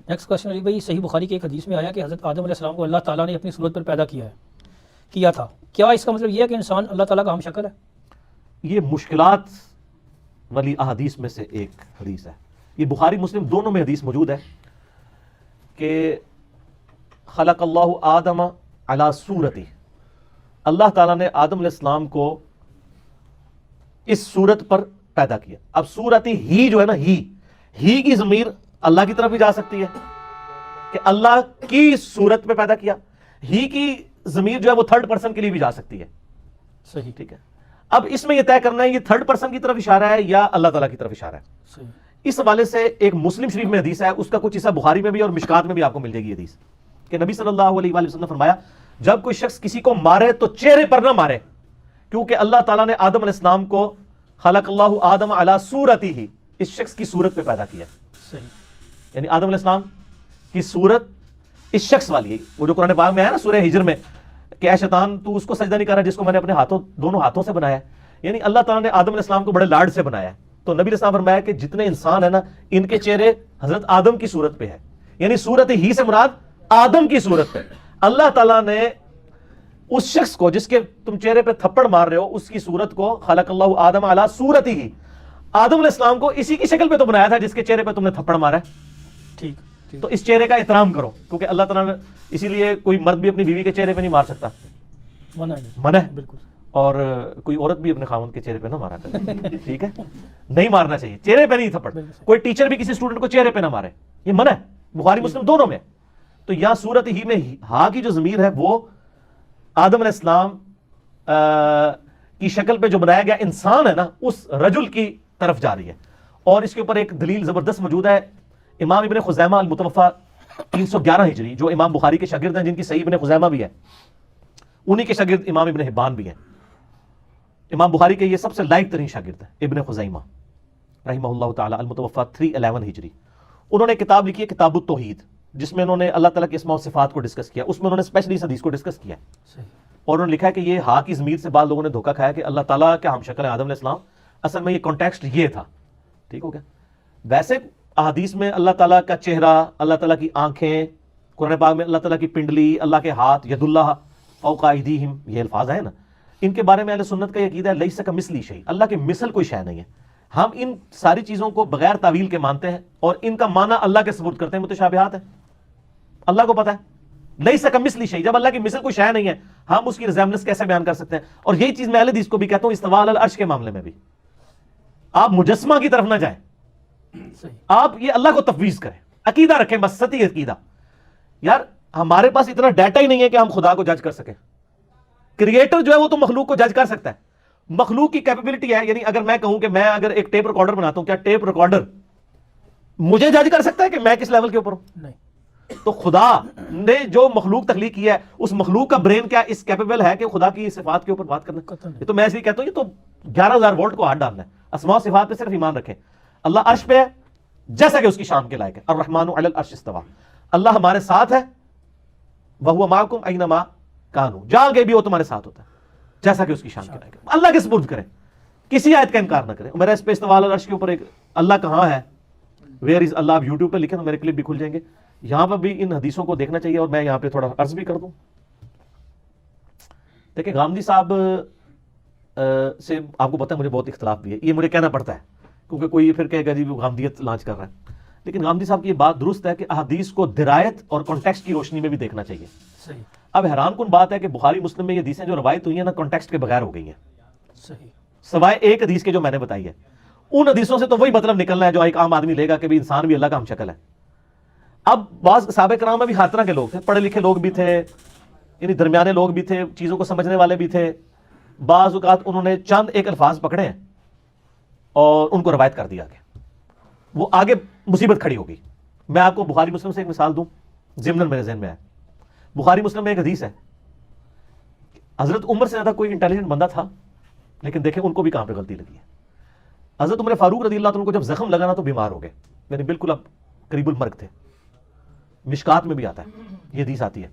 Next question علی بھائی، صحیح بخاری کی ایک حدیث میں آیا کہ حضرت آدم علیہ السلام کو اللہ تعالیٰ نے اپنی صورت پر پیدا کیا تھا، کیا اس کا مطلب یہ ہے کہ انسان اللہ تعالیٰ کا ہم شکل ہے؟ یہ مشکلات والی احادیث میں سے ایک حدیث ہے. یہ بخاری مسلم دونوں میں حدیث موجود ہے کہ خلق اللہ آدم علی صورتی، اللہ تعالیٰ نے آدم علیہ السلام کو اس صورت پر پیدا کیا. اب صورتی ہی جو ہے نا، ہی کی ضمیر اللہ کی طرف بھی جا سکتی ہے کہ اللہ کی صورت میں پیدا کیا، ہی کی ضمیر جو ہے وہ تھرڈ پرسن کے لیے بھی جا سکتی ہے. صحیح، ٹھیک ہے. اب اس میں یہ طے کرنا ہے یہ تھرڈ پرسن کی طرف اشارہ ہے یا اللہ تعالیٰ کی طرف اشارہ ہے. صحیح. اس حوالے سے ایک مسلم شریف میں حدیث ہے، اس کا کچھ حصہ بخاری میں بھی اور مشکات میں بھی آپ کو مل جائے گی حدیث، کہ نبی صلی اللہ علیہ وآلہ وسلم نے فرمایا جب کوئی شخص کسی کو مارے تو چہرے پر نہ مارے، کیونکہ اللہ تعالیٰ نے آدم علیہ السلام کو خلق اللہ آدم علی صورتی ہی، اس شخص کی صورت پہ پیدا کیا. صحیح. یعنی آدم علیہ السلام کی صورت اس شخص والی ہے، وہ جو قرآن پاک میں ہے نا سورہ ہجر میں کہ اے شیطان تو اس کو سجدہ نہیں کر رہا جس کو میں نے اپنے دونوں ہاتھوں سے بنایا ہے. یعنی اللہ تعالیٰ نے آدم علیہ السلام کو بڑے لاڈ سے بنایا ہے. تو نبی علیہ السلام فرمایا کہ جتنے انسان ہیں نا ان کے چہرے حضرت آدم کی صورت پہ ہے، یعنی صورت ہی سے مراد آدم کی صورت پہ. اللہ تعالیٰ نے اس شخص کو جس کے تم چہرے پہ تھپڑ مار رہے ہو اس کی صورت کو خلق اللہ آدم علی صورتی ہی، آدم علیہ السلام کو اسی کی شکل پہ تو بنایا تھا جس کے چہرے پہ تم نے تھپڑ مارا ہے. ٹھیک. تو اس چہرے کا احترام کرو، کیونکہ اللہ تعالیٰ نے اسی لیے کوئی مرد بھی اپنی بیوی کے چہرے پہ نہیں مار سکتا، منع ہے. بالکل. اور کوئی عورت بھی اپنے خاوند کے چہرے پہ نہ مارا کرے. ٹھیک ہے، نہیں مارنا چاہیے، چہرے پہ نہیں تھپڑ. کوئی ٹیچر بھی کسی اسٹوڈنٹ کو چہرے پہ نہ مارے، یہ منع ہے، بخاری مسلم دونوں میں. تو یا صورت ہی میں ہا کی جو ضمیر ہے وہ آدم علیہ السلام کی شکل پہ جو بنایا گیا انسان ہے نا اس رجل کی طرف جا رہی ہے. اور اس کے اوپر ایک دلیل زبردست موجود ہے. امام ابن خزیمہ المتوفا 311 ہجری، جو امام بخاری کے شاگرد ہیں، جن کی صحیح ابن خزیمہ بھی ہے، انہی کے شاگرد امام ابن حبان بھی ہیں. امام بخاری کے یہ سب سے لائق ترین شاگرد ہیں ابن خزیمہ رحمہ اللہ تعالی، المتوفا 311 ہجری. انہوں نے کتاب لکھی ہے کتاب التوحید، جس میں انہوں نے اللہ تعالیٰ کے اسماء و صفات کو ڈسکس کیا. اس میں انہوں نے اسپیشلی اس حدیث کو ڈسکس کیا ہے. اور انہوں نے لکھا ہے کہ یہ ہا کی ضمیر سے بعض لوگوں نے دھوکہ کھایا کہ اللہ تعالیٰ کا ہم شکل ہے آدم علیہ السلام، اصل میں یہ کانٹیکسٹ یہ تھا. ٹھیک ہو گیا. ویسے احادیث میں اللہ تعالیٰ کا چہرہ، اللہ تعالیٰ کی آنکھیں، قرآن پاک میں اللہ تعالیٰ کی پنڈلی، اللہ کے ہاتھ، ید اللہ فوق ایدیہم، یہ الفاظ ہیں نا، ان کے بارے میں اہل سنت کا یہ عقیدہ ہے لیس کمثلہ شیء، اللہ کے مثل کوئی شے نہیں ہے. ہم ان ساری چیزوں کو بغیر تعویل کے مانتے ہیں اور ان کا معنی اللہ کے سپرد کرتے ہیں. متشابہات ہیں، اللہ کو پتہ ہے. لیس کمثلہ شیء، جب اللہ کی مثل کوئی شے نہیں ہے ہم اس کی ریزیمبلنس کیسے بیان کر سکتے ہیں؟ اور یہی چیز میں اہل حدیث کو بھی کہتا ہوں استواء علی العرش کے معاملے میں بھی. آپ مجسمہ کی طرف نہ جائیں، آپ یہ اللہ کو تفویض کریں، عقیدہ رکھیں، بس سطحی عقیدہ. یار ہمارے پاس اتنا ڈیٹا ہی نہیں ہے کہ ہم خدا کو جج کر سکیں. کریٹر جو ہے وہ تو مخلوق کو جج کر سکتا ہے، مخلوق کی کیپیبلٹی ہے. یعنی اگر میں کہوں کہ میں اگر ایک ٹیپ ریکارڈر بناتا ہوں، کیا ٹیپ ریکارڈر مجھے جج کر سکتا ہے کہ میں کس لیول کے اوپر ہوں؟ نہیں. تو خدا نے جو مخلوق تخلیق کیا ہے اس مخلوق کا برین کیا اس کیپیبل ہے کہ خدا کی صفات کے اوپر بات کرنا؟ یہ تو میں ایسے ہی کہتا ہوں، یہ تو 11,000 وولٹ کو ہاتھ ڈالنا ہے. اسماء و صفات پہ صرف ایمان رکھیں. اللہ عرش پہ ہے جیسا کہ اس کی شان کے لائق ہے. الرحمن علی العرش استویٰ، اللہ ہمارے ساتھ ہے. وَهُوَ مَعَكُمْ أَيْنَمَا كَانُوا، جہاں گئے بھی وہ تمہارے ساتھ ہوتا ہے جیسا کہ اس کی شان کے لائق ہے. اللہ کے سپرد کریں، کسی آیت کا انکار نہ کریں. میرا اس پہ استواء علی العرش کے اوپر ایک اللہ کہاں ہے، ویئر از اللہ، آپ یوٹیوب پہ لکھیں تو میرے کلپ بھی کھل جائیں گے. یہاں پر بھی ان حدیثوں کو دیکھنا چاہیے. اور میں یہاں پہ تھوڑا عرض بھی کر دوں. دیکھیں غامدی صاحب سے آپ کو پتہ ہے مجھے بہت اختلاف بھی ہے، یہ مجھے کہنا پڑتا ہے کیونکہ کوئی پھر کہے گا جی وہ غامدیت لانچ کر رہا ہے. لیکن غامدی صاحب کی یہ بات درست ہے کہ احادیث کو درایت اور کانٹیکسٹ کی روشنی میں بھی دیکھنا چاہیے. صحیح. اب حیران کن بات ہے کہ بخاری مسلم میں یہ حدیثیں جو روایت ہوئی ہیں نا کانٹیکسٹ کے بغیر ہو گئی ہیں. صحیح. سوائے ایک حدیث کے جو میں نے بتائی ہے. ان حدیثوں سے تو وہی مطلب نکلنا ہے جو ایک عام آدمی لے گا کہ بھی انسان بھی اللہ کا ہم شکل ہے. اب بعض صحابہ کرام میں بھی ہر طرح کے لوگ تھے، پڑھے لکھے لوگ بھی تھے، یعنی درمیانے لوگ بھی تھے، چیزوں کو سمجھنے والے بھی تھے. بعض اوقات انہوں نے چند ایک الفاظ پکڑے ہیں اور ان کو روایت کر دیا آگے، وہ آگے مصیبت کھڑی ہوگی. میں آپ کو بخاری مسلم سے ایک مثال دوں، ضمن میرے ذہن میں ہے. بخاری مسلم میں ایک حدیث ہے، حضرت عمر سے زیادہ کوئی انٹیلیجنٹ بندہ تھا لیکن دیکھیں ان کو بھی کہاں پہ غلطی لگی ہے. حضرت عمر فاروق رضی اللہ عنہ کو جب زخم لگا نا تو بیمار ہو گئے، یعنی بالکل اب قریب المرگ تھے. مشکات میں بھی آتا ہے یہ حدیث آتی ہے.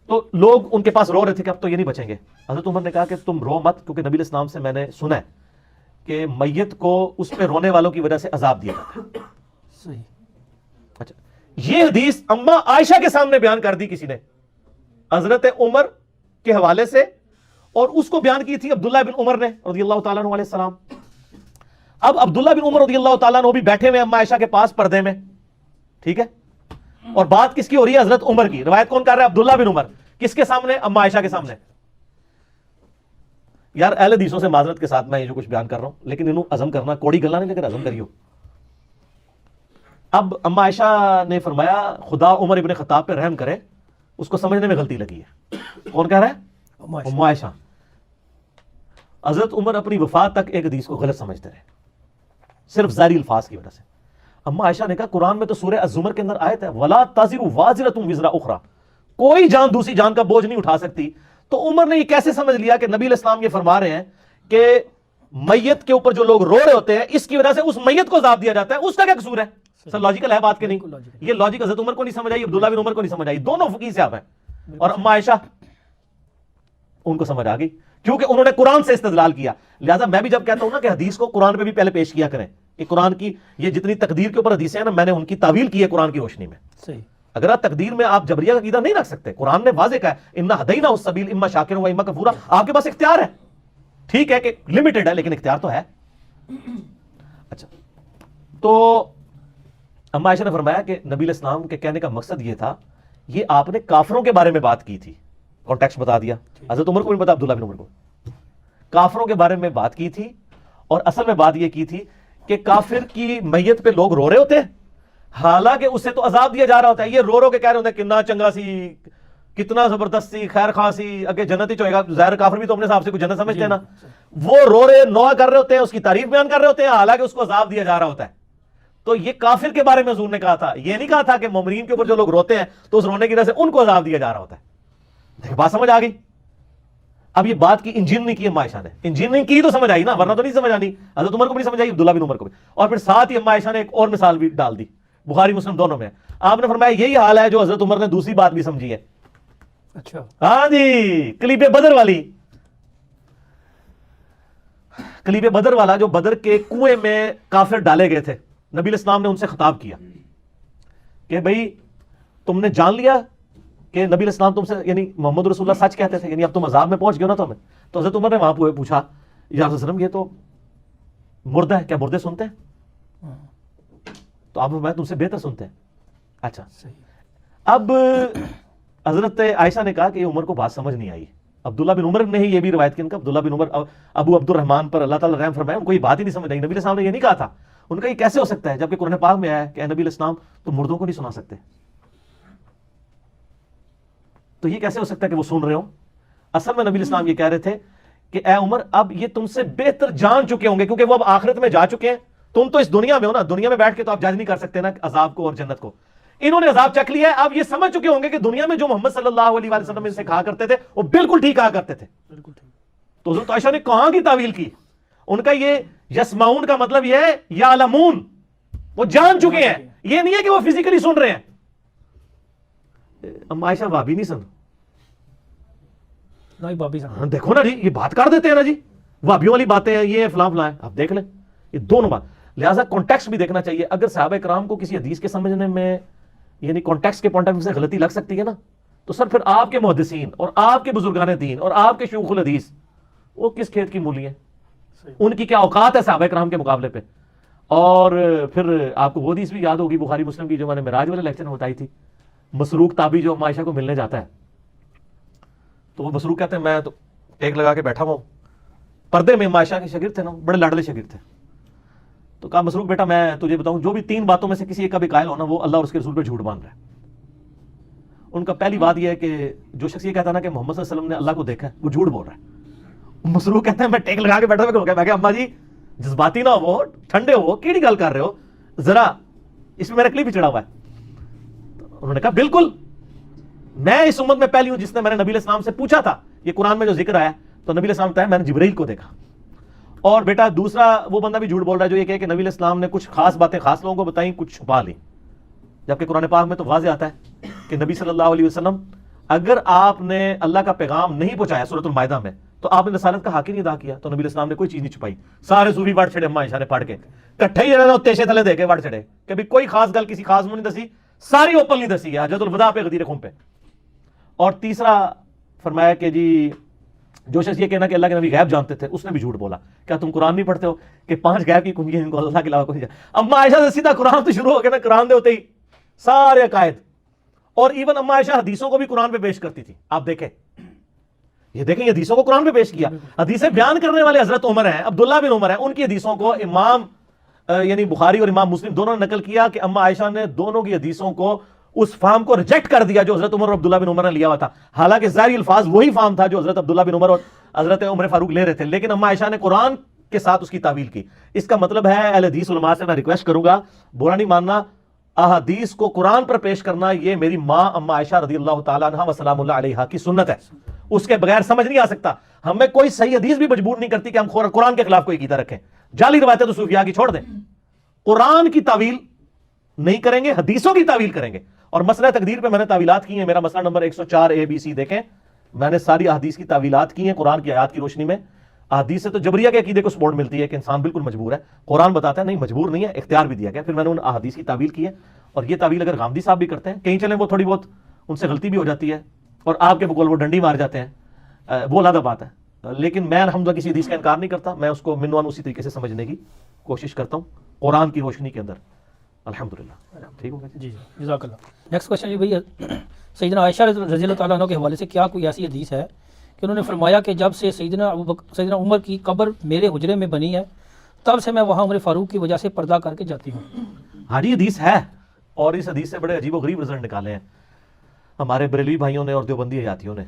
تو لوگ ان کے پاس رو رہے تھے کہ اب تو یہ نہیں بچیں گے. حضرت عمر نے کہا کہ تم رو مت، کیونکہ نبی علیہ السلام سے میں نے سنا ہے کہ میت کو اس پہ رونے والوں کی وجہ سے عذاب دیا جاتا ہے. صحیح. اچھا یہ حدیث اما عائشہ کے سامنے بیان کر دی کسی نے حضرت عمر کے حوالے سے, اور اس کو بیان کی تھی عبداللہ بن عمر نے رضی اللہ تعالیٰ عنہ علیہ السلام. اب عبداللہ بن عمر رضی اللہ تعالیٰ عنہ بھی بیٹھے ہوئے اما عائشہ کے پاس پردے میں, ٹھیک ہے, اور بات کس کی ہو رہی ہے؟ حضرت عمر کی. روایت کون کر رہا ہے؟ عبداللہ بن عمر. کس کے سامنے؟ اما عائشہ کے سامنے. یار اہل حدیثوں سے معذرت کے ساتھ میں یہ جو کچھ بیان کر رہا ہوں, لیکن انہوں عزم کرنا کوڑی گلا نہیں, لیکن عزم کریو. اب اما عائشہ نے فرمایا خدا عمر ابن خطاب پہ رحم کرے, اس کو سمجھنے میں غلطی لگی ہے. کون کہہ رہا ہے؟ اما عائشہ. حضرت عمر اپنی وفات تک ایک حدیث کو غلط سمجھتے رہے, صرف ظاہری الفاظ کی وجہ سے. اما عائشہ نے کہا قرآن میں تو سورہ الزمر کے اندر آیت ہے وَلَا تَزِرُ وَازِرَةٌ وِزْرَ أُخْرَى, کوئی جان دوسری جان کا بوجھ نہیں اٹھا سکتی. تو عمر نے یہ کیسے سمجھ لیا کہ نبی علیہ السلام یہ فرما رہے ہیں کہ میت کے اوپر جو لوگ رو رہے ہوتے ہیں اس کی وجہ سے اس میت کو عذاب دیا جاتا ہے, اس کا کیا قصور ہے؟ سر لاجیکل ہے بات کہ نہیں؟ یہ لاجک حضرت عمر کو نہیں سمجھ آئی, عبداللہ بن عمر کو نہیں سمجھ آئی, دونوں فقیہ صاحب ہیں, اور اما عائشہ ان کو سمجھ آ گئی کیونکہ انہوں نے قرآن سے استدلال کیا. لہٰذا میں بھی جب کہتا ہوں نا کہ حدیث کو قرآن پہ بھی پہلے پیش کیا کریں, کہ قرآن کی یہ جتنی تقدیر کے اوپر حدیثیں ہیں نا, میں نے ان کی تعویل کی ہے قرآن کی روشنی میں. صحیح. اگر آپ تقدیر میں آپ جبریہ کا عقیدہ نہیں رکھ سکتے, قرآن نے واضح کہا ہے انا ہدینہ السبیل اما شاکر و اما کفورا, آپ کے پاس اختیار ہے. ٹھیک ہے کہ لمیٹڈ ہے لیکن اختیار تو ہے. اچھا, تو اما عائشہ نے فرمایا کہ نبی علیہ السلام کے کہنے کا مقصد یہ تھا, یہ آپ نے کافروں کے بارے میں بات کی تھی, کانٹیکسٹ بتا دیا. حضرت عمر کو نہیں پتا, عبداللہ بن عمر کو کافروں کے بارے میں بات کی تھی, اور اصل میں بات یہ کی تھی کہ کافر کی میت پہ لوگ رو رہے ہوتے ہیں, حالانکہ اسے تو عذاب دیا جا رہا ہوتا ہے. یہ رو رو کے کہہ رہے ہوتے ہیں کتنا چنگا سی, کتنا زبردست سی, خیر خواہ سی, اگے جنت ہی چوئے گا. ظاہر کافر بھی تو اپنے حساب سے کوئی جنت سمجھتے ہیں نا. وہ رو رہے نوح کر رہے ہوتے ہیں, اس کی تعریف بیان کر رہے ہوتے ہیں, حالانکہ اس کو عذاب دیا جا رہا ہوتا ہے. تو یہ کافر کے بارے میں حضور نے کہا تھا, یہ نہیں کہا تھا کہ مومنین کے اوپر جو لوگ روتے ہیں تو اس رونے کی وجہ سے ان کو عذاب دیا جا رہا ہوتا ہے. دیکھ بات سمجھ آ گئی. اب یہ بات کی انجین نہیں کی اما عائشہ نے, انجین نہیں کی تو سمجھ آئی نا, ورنہ تو نہیں سمجھ آنی. حضرت عمر کو بھی سمجھ آئی, عبداللہ بن عمر کو بھی. اور پھر ساتھ ہی اما عائشہ نے ایک اور مثال بھی ڈال دی, بخاری مسلم دونوں میں. آپ نے فرمایا یہی حال ہے جو حضرت عمر نے دوسری بات بھی سمجھی ہے. اچھا, ہاں جی, کلیب بدر والی, کلیب بدر والا, جو بدر کے کنویں میں کافر ڈالے گئے تھے. نبی علیہ السلام نے ان سے خطاب کیا کہ بھئی تم نے جان لیا کہ نبی علیہ السلام تم سے یعنی محمد رسول اللہ سچ کہتے تھے, یعنی اب تم عذاب میں پہنچ گئے نا تمہیں. تو حضرت عمر نے وہاں پوچھا یا رسول اللہ یہ تو مردہ ہے, کیا مردے سنتے ہیں؟ تو آپ میں تم سے بہتر سنتے ہیں. اچھا, اب حضرت عائشہ نے کہا کہ یہ عمر کو بات سمجھ نہیں آئی. عبداللہ بن عمر نے ہی یہ بھی روایت کی, ان کا عبداللہ بن عمر ابو عبد الرحمن پر اللہ تعالیٰ رحم فرمائے, ان کو یہ بات ہی نہیں سمجھ آئی. نبی علیہ السلام نے یہ نہیں کہا تھا. ان کا یہ کیسے ہو سکتا ہے جبکہ قرآن پاک میں آیا ہے کہ اے نبی علیہ السلام تو مردوں کو نہیں سنا سکتے, تو یہ کیسے ہو سکتا ہے کہ وہ سن رہے ہوں؟ اصل میں نبی علیہ السلام یہ کہہ رہے تھے کہ اے عمر اب یہ تم سے بہتر جان چکے ہوں گے, کیونکہ وہ اب آخرت میں جا چکے ہیں, تم تو اس دنیا میں ہو نا, دنیا میں بیٹھ کے تو آپ جج نہیں کر سکتے نا عذاب کو اور جنت کو. انہوں نے عذاب چکھ لیا ہے, اب یہ سمجھ چکے ہوں گے کہ دنیا میں جو محمد صلی اللہ علیہ وسلم ان سے کہا کرتے تھے وہ بالکل ٹھیک کہا کرتے تھے. تو حضرت عائشہ نے کہاں کی تعویل کی؟ ان کا یہ یسمعون کا مطلب یہ ہے یعلمون, وہ جان چکے ہیں, یہ نہیں ہے کہ وہ فزیکلی سن رہے ہیں. اما عائشہ بھابی نہیں سن, دیکھو نا جی, یہ بات کر دیتے ہیں نا جی, وہابیوں والی باتیں ہیں, یہ فلاں فلاں, آپ دیکھ لیں یہ دونوں بات. لہٰذا کانٹیکسٹ بھی دیکھنا چاہیے. اگر صحابہ کرام کو کسی حدیث کے سمجھنے میں یعنی کانٹیکسٹ کے پوائنٹ آف ویو سے غلطی لگ سکتی ہے نا, تو سر پھر آپ کے محدثین اور آپ کے بزرگان دین اور آپ کے شیوخ الحدیث وہ کس کھیت کی مولی ہیں؟ ان کی کیا اوقات ہے صحابہ کرام کے مقابلے پہ؟ اور پھر آپ کو وہ حدیث بھی یاد ہوگی بخاری مسلم کی جو میں نے معراج والے لیکچر میں بتائی تھی, مسروق تابعی جو عائشہ کو ملنے جاتا ہے, تو وہ مسروق کہتے ہیں میں تو ٹیک لگا کے بیٹھا ہوا ہوں, پردے میں عائشہ کے شاگرد تھے نا, بڑے لاڈلے شاگرد تھے. تو کہا مسروق بیٹا میں تجھے بتاؤں, جو بھی 3 باتوں میں سے کسی ایک کا بھی قائل ہونا وہ اللہ اور اس کے رسول پہ جھوٹ باندھ رہا ہے. ان کا پہلی بات یہ ہے کہ جو شخص یہ کہتا ہے نا کہ محمد صلی اللہ علیہ وسلم نے اللہ کو دیکھا ہے وہ جھوٹ بول رہا ہے. مسروق کہتے ہیں میں ٹیک لگا کے بیٹھا ہوا, میں کہا اماں جی جذباتی نہ ہو, ٹھنڈے ہو, کیڑی گل کر رہے ہو, ذرا اس میں میرا کلپ بھی چڑھا ہوا ہے. انہوں نے کہا بالکل میں اس امت میں پہلی ہوں جس نے میں نے نبی علیہ السلام سے پوچھا تھا یہ قرآن میں جو ذکر آیا, تو نبی علیہ السلام کہتا ہے میں نے جبرائیل کو دیکھا. اور بیٹا دوسرا وہ بندہ بھی جھوٹ بول رہا ہے جو یہ کہے کہ نبی علیہ السلام نے کچھ خاص باتیں خاص لوگوں کو بتائیں, کچھ چھپا لی, جبکہ قرآن پاک میں تو واضح آتا ہے کہ نبی صلی اللہ علیہ وسلم اگر آپ نے اللہ کا پیغام نہیں پہنچایا سورۃ المائدہ میں تو آپ نے رسالت کا حق ہی نہیں ادا کیا. تو نبی علیہ السلام نے کوئی چیز نہیں چھپائی, سارے صوفی وڑ چھڑے اما عائشہ نے پڑھ کے کٹھے ہی رہنا تیشے تھلے دے کے وڑ چھڑے کہ بھی کوئی خاص گل کسی خاص میں نہیں دسی, ساری اوپنلی دسی ہے حجۃ الوداع پہ غدیر خم پہ. اور تیسرا فرمایا کہ جی جو شخص یہ کہنا کہ اللہ کے نبی غیب جانتے تھے اس نے بھی جھوٹ بولا. کیا تم قرآن نہیں پڑھتے ہو کہ 5 غیب کی کنجی ان کو اللہ کے علاوہ کوئی نہیں. اما عائشہ سے سیدھا قرآن تو شروع ہو گیا نا, قرآن دے ہوتے ہی سارے عقائد. اور ایون اما عائشہ حدیثوں کو بھی قرآن پہ پیش کرتی تھی. آپ دیکھیں, یہ دیکھیں یہ حدیثوں کو قرآن پہ پیش کیا. حدیثیں بیان کرنے والے حضرت عمر ہیں, عبداللہ بن عمر ہیں, ان کی حدیثوں کو امام یعنی بخاری اور امام مسلم دونوں نے نقل کیا کہ اما عائشہ نے دونوں کی حدیثوں کو اس فہم کو ریجیکٹ کر دیا جو حضرت عمر اور عبداللہ بن عمر نے لیا ہوا تھا. حالانکہ ظاہری الفاظ وہی فہم تھا جو حضرت عبداللہ بن عمر اور حضرت عمر فاروق لے رہے تھے, لیکن اما عائشہ نے قرآن کے ساتھ اس کی تعویل کی. اس کا مطلب ہے اہل حدیث علماء سے میں ریکویسٹ کروں گا, برا نہیں ماننا, احادیث کو قرآن پر پیش کرنا یہ میری ماں اما عائشہ رضی اللہ تعالیٰ عنہا و سلام اللہ علیہا کی سنت ہے. اس کے بغیر سمجھ نہیں آ سکتا. ہمیں کوئی صحیح حدیث بھی مجبور نہیں کرتی کہ ہم قرآن کے خلاف کوئی عقیدہ رکھیں. جعلی روایتیں تو صوفیاء کی چھوڑ دیں, قرآن کی تعویل نہیں کریں گے, حدیثوں کی تعویل کریں گے. اور مسئلہ تقدیر پہ میں نے تعویلات کی ہیں, میرا مسئلہ نمبر 104 ABC دیکھیں, میں نے ساری احادیث کی تعویلات کی ہیں قرآن کی آیات کی روشنی میں. احادیث سے تو جبریہ کے عقیدے کو سپورٹ ملتی ہے کہ انسان بالکل مجبور ہے, قرآن بتاتا ہے نہیں مجبور نہیں ہے, اختیار بھی دیا گیا. پھر میں نے ان احادیث کی تعویل کی ہے, اور یہ تعویل اگر غامدی صاحب بھی کرتے ہیں, کہیں چلیں وہ تھوڑی بہت ان سے غلطی بھی ہو جاتی ہے اور آپ کے بقول وہ ڈنڈی مار جاتے ہیں, وہ علیحدہ بات ہے. لیکن میں الحمدللہ کسی حدیث کا انکار نہیں کرتا, میں اس کو منوان اسی طریقے سے سمجھنے کی کوشش کرتا ہوں قرآن کی روشنی کے اندر. الحمدللہ ٹھیک ہوگا جی جزاک اللہ. نیکسٹ کوشچن جی بھائی, سیدنا عائشہ رضی اللہ تعالیٰ عنہ کے حوالے سے کیا کوئی ایسی حدیث ہے کہ انہوں نے فرمایا کہ جب سے سیدنا عمر کی قبر میرے حجرے میں بنی ہے تب سے میں وہاں عمر فاروق کی وجہ سے پردہ کر کے جاتی ہوں؟ ہاں جی حدیث ہے, اور اس حدیث سے بڑے عجیب و غریب رزلٹ نکالے ہیں ہمارے بریلوی بھائیوں نے اور دیوبندی حیاتیوں نے.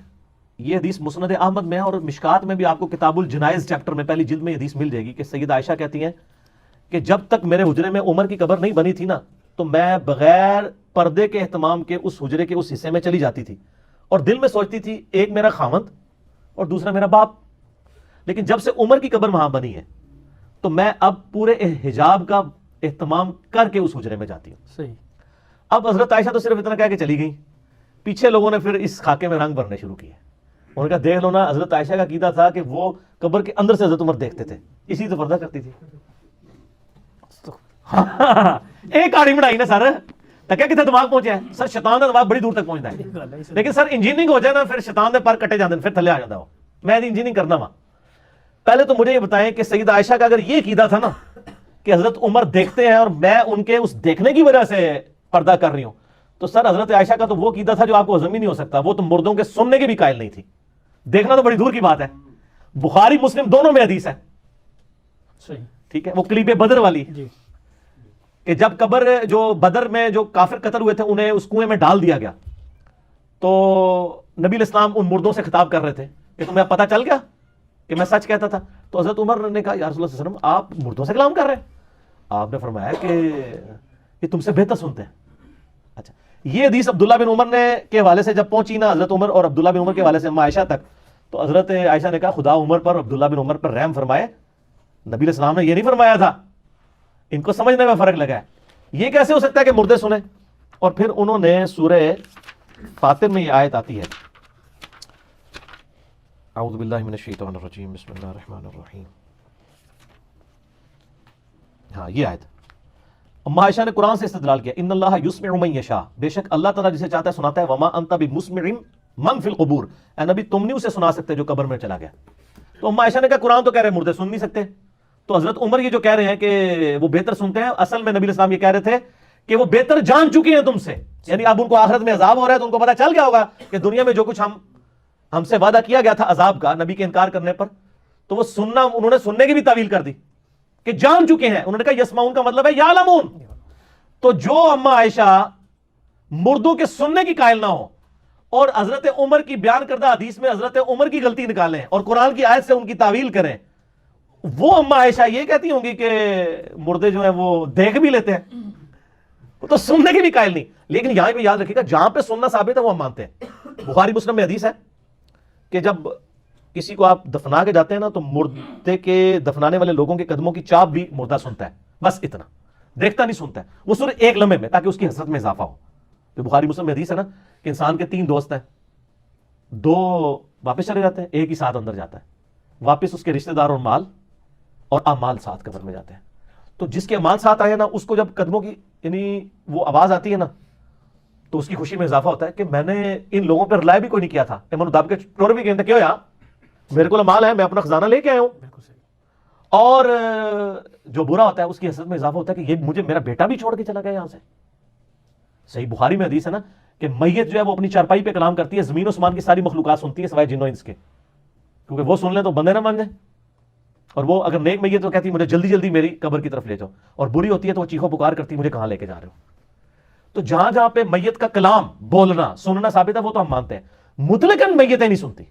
یہ حدیث مسند احمد میں ہے, اور مشکات میں بھی آپ کو کتاب الجنائز چیپٹر میں پہلی جلد میں حدیث مل جائے گی کہ سیدہ عائشہ کہتی ہیں کہ جب تک میرے حجرے میں عمر کی قبر نہیں بنی تھی نا, تو میں بغیر پردے کے اہتمام کے اس حجرے کے اس حصے میں چلی جاتی تھی, اور دل میں سوچتی تھی ایک میرا خاوند اور دوسرا میرا باپ. لیکن جب سے عمر کی قبر وہاں بنی ہے تو میں اب پورے حجاب کا اہتمام کر کے اس حجرے میں جاتی ہوں. صحیح. اب حضرت عائشہ تو صرف اتنا کہہ کے چلی گئی, پیچھے لوگوں نے پھر اس خاکے میں رنگ بھرنے شروع کیے. انہوں نے کہا دیکھ لو نا, حضرت عائشہ کا عقیدہ تھا کہ وہ قبر کے اندر سے حضرت عمر دیکھتے تھے, اسی تو پردہ کرتی تھی. ایک آڑی بڑھائی نا سر, تکیا کتنے دماغ پہنچا ہے سر, شیطان کا دماغ بڑی دور تک پہنچتا ہے. لیکن سر انجینئرنگ ہو جائے نا, پھر شیطان دے پر کٹے جاندے, پھر تھلے آ جاتا ہو. میں انجینئرنگ کرنا وا. پہلے تو مجھے یہ بتائیں کہ سیدہ عائشہ کا اگر یہ عقیدہ تھا نا کہ حضرت عمر دیکھتے ہیں اور میں ان کے اس دیکھنے کی وجہ سے پردہ کر رہی ہوں, تو سر حضرت عائشہ کا تو وہ عقیدہ تھا جو آپ کو ہضم ہی نہیں ہو سکتا. وہ تو مردوں کے سننے کے بھی قائل نہیں تھی, دیکھنا تو بڑی دور کی بات ہے. بخاری مسلم دونوں میں حدیث ہے. صحیح. ٹھیک ہے, وہ کلیپ بدر والی جی. کہ جب قبر جو بدر میں جو کافر قتل ہوئے تھے انہیں اس کنویں میں ڈال دیا گیا, تو نبی علیہ السلام ان مردوں سے خطاب کر رہے تھے کہ تمہیں پتہ چل گیا کہ میں سچ کہتا تھا. تو حضرت عمر نے کہا یا رسول اللہ صلی اللہ علیہ وسلم آپ مردوں سے کلام کر رہے ہیں؟ آپ نے فرمایا کہ یہ تم سے بہتر سنتے ہیں. اچھا, یہ حدیث عبداللہ بن عمر نے کے حوالے سے جب پہنچی نا حضرت عمر اور عبداللہ بن عمر کے حوالے سے اما عائشہ تک, تو حضرت عائشہ نے کہا خدا عمر پر عبداللہ بن عمر پر رحم فرمائے, نبی علیہ السلام نے یہ نہیں فرمایا تھا. ان کو سمجھنے میں فرق لگا ہے. یہ کیسے ہو سکتا ہے کہ مردے سنیں؟ اور پھر انہوں نے سورہ فاطر میں یہ آیت آتی ہے, اعوذ باللہ من الشیطان الرجیم بسم اللہ الرحمن الرحیم. ہاں یہ آیت اما عائشہ نے قرآن سے استدلال کیا, ان اللہ یسمع من یشاء, بے شک اللہ تعالیٰ جسے چاہتا ہے سناتا ہے, وما انت بمسمع من فی القبور, اے نبی تم نہیں اسے سنا سکتے جو قبر میں چلا گیا. تو اما عائشہ نے کہا قرآن تو کہہ رہے مردے سن نہیں سکتے. تو حضرت عمر یہ جو کہہ رہے ہیں کہ وہ بہتر سنتے ہیں, اصل میں نبی علیہ السلام یہ کہہ رہے تھے کہ وہ بہتر جان چکے ہیں تم سے, یعنی اب ان کو آخرت میں عذاب ہو رہا ہے تو ان کو پتہ چل گیا ہوگا کہ دنیا میں جو کچھ ہم سے وعدہ کیا گیا تھا عذاب کا نبی کے انکار کرنے پر, تو وہ سننا, انہوں نے سننے کی بھی تعویل کر دی کہ جان چکے ہیں. انہوں نے کہا یسمعون کا مطلب ہے یعلمون. تو جو اما عائشہ مردوں کے سننے کی قائل نہ ہو اور حضرت عمر کی بیان کردہ حدیث میں حضرت عمر کی غلطی نکالیں اور قرآن کی آیت سے ان کی تعویل کریں, وہ اما عائشہ یہ کہتی ہوں گی کہ مردے جو ہیں وہ دیکھ بھی لیتے ہیں, وہ تو سننے کی بھی قائل نہیں. لیکن یہاں پہ یاد رکھیے گا جہاں پہ سننا ثابت ہے وہ ہم مانتے ہیں. بخاری مسلم میں حدیث ہے کہ جب کسی کو آپ دفنا کے جاتے ہیں نا, تو مردے کے دفنانے والے لوگوں کے قدموں کی چاپ بھی مردہ سنتا ہے, بس اتنا, دیکھتا نہیں سنتا ہے, وہ صرف ایک لمحے میں, تاکہ اس کی حسرت میں اضافہ ہو. تو بخاری مسلم میں حدیث ہے نا کہ انسان کے 3 دوست ہیں, 2 واپس چلے جاتے ہیں, ایک ہی ساتھ اندر جاتا ہے, واپس اس کے رشتہ دار اور مال اور اعمال ساتھ قبر میں جاتے ہیں. تو جس کے اعمال ساتھ آئے نا, اس کو جب قدموں کی یعنی وہ آواز آتی ہے نا, تو اس کی خوشی میں اضافہ ہوتا ہے کہ میں نے ان لوگوں پر رلائے بھی کوئی نہیں کیا تھا، امن دب کے ٹور بھی کہتے کیوں یا میرے کو مال ہے، میں اپنا خزانہ لے کے آیا ہوں. بالکل صحیح. اور جو برا ہوتا ہے اس کی حسرت میں اضافہ ہوتا ہے کہ یہ مجھے میرا بیٹا بھی چھوڑ کے چلا گیا یہاں سے. صحیح بخاری میں حدیث ہے نا کہ میت جو ہے وہ اپنی چارپائی پہ کلام کرتی ہے، زمین و آسمان کی ساری مخلوقات سنتی ہے سوائے جن و انس کے، کیونکہ وہ سن لیں تو بندے نہ مان جائیں. اور وہ اگر نیک میت تو کہتی ہے مجھے جلدی جلدی میری قبر کی طرف لے جاؤ، اور بری ہوتی ہے تو وہ چیخو پکار کرتی ہے مجھے کہاں لے کے جا رہے ہو. تو جہاں جہاں پہ میت کا کلام بولنا سننا ثابت ہے وہ تو ہم مانتے ہیں. مطلقاً میتیں نہیں سنتی،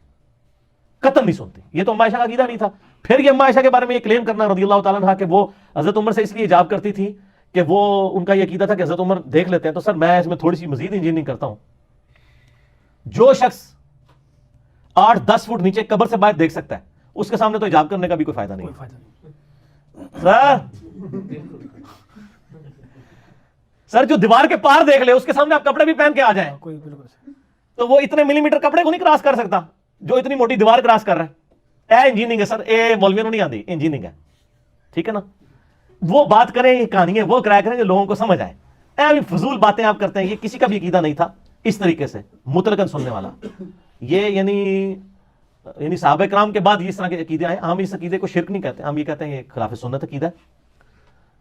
قطعاً نہیں سنتی. یہ تو اما عائشہ کا عقیدہ نہیں تھا. پھر یہ اما عائشہ کے بارے میں یہ کلیم کرنا رضی اللہ تعالیٰ عنہ کہ وہ حضرت عمر سے اس لیے حجاب کرتی تھی کہ وہ ان کا یہ عقیدہ تھا کہ حضرت عمر دیکھ لیتے ہیں. تو سر میں اس میں تھوڑی سی مزید انجینئرنگ کرتا ہوں. جو شخص 8-10 فٹ نیچے قبر سے باہر دیکھ سکتا ہے اس کے سامنے تو حجاب کرنے کا بھی کوئی فائدہ نہیں. کوئی فائدہ نہیں. سر جو دیوار کے پار دیکھ لے اس کے سامنے آپ کپڑے بھی پہن کے آ جائیں کوئی بالکل صحیح. تو وہ اتنے ملی میٹر کپڑے کو نہیں کراس کر سکتا جو اتنی موٹی دیوار کراس کر رہا ہے. اے انجینئرنگ ہے سر، اے مولویوں نہیں آتی، انجینئرنگ ہے. ٹھیک ہے نا. وہ بات کریں، یہ کہانی ہے وہ کرایا کریں جو لوگوں کو سمجھ آئے. اے فضول باتیں آپ کرتے ہیں. یہ کسی کا بھی عقیدہ نہیں تھا اس طریقے سے مطلقاً سننے والا. یہ یعنی صحابہ کرام کے بعد اس طرح کے عقیدے آئے. ہم اس عقیدے کو شرک نہیں کہتے، ہم یہ کہتے ہیں یہ خلاف سنت عقیدہ ہے.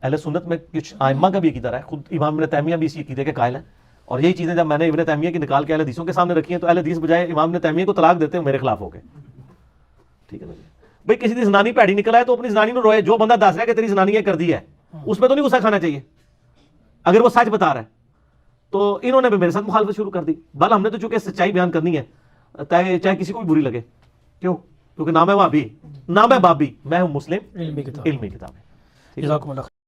اہل سنت میں کچھ ائمہ کا بھی عقیدہ رہا ہے، خود امام ابن تیمیہ بھی اسی عقیدے کے قائل ہیں. اور یہی چیزیں جب میں نے ابن تیمیہ کی نکال کے اہل حدیثوں کے سامنے رکھی ہیں تو اہل حدیث بجائے امام ابن تیمیہ کو طلاق دیتے ہیں میرے خلاف ہو گئے. ٹھیک ہے بھائی کسی کی زنانی پیڑی نکلا ہے تو اپنی زنانی نو روئے. جو بندہ دس رہا ہے کہ تیری زنانی یہ کر دی ہے اس پہ تو نہیں غصہ کھانا چاہیے اگر وہ سچ بتا رہا ہے. تو انہوں نے بھی میرے ساتھ مخالفت شروع کر دی. بل ہم نے تو چونکہ سچائی بیان کرنی ہے چاہے کسی کو بھی بری لگے. کیوں؟ کیونکہ نام ہے وہابی، نام ہے بابی، میں ہوں مسلم علمی کتاب. علمی کتاب ہے. جزاکم اللہ خیر.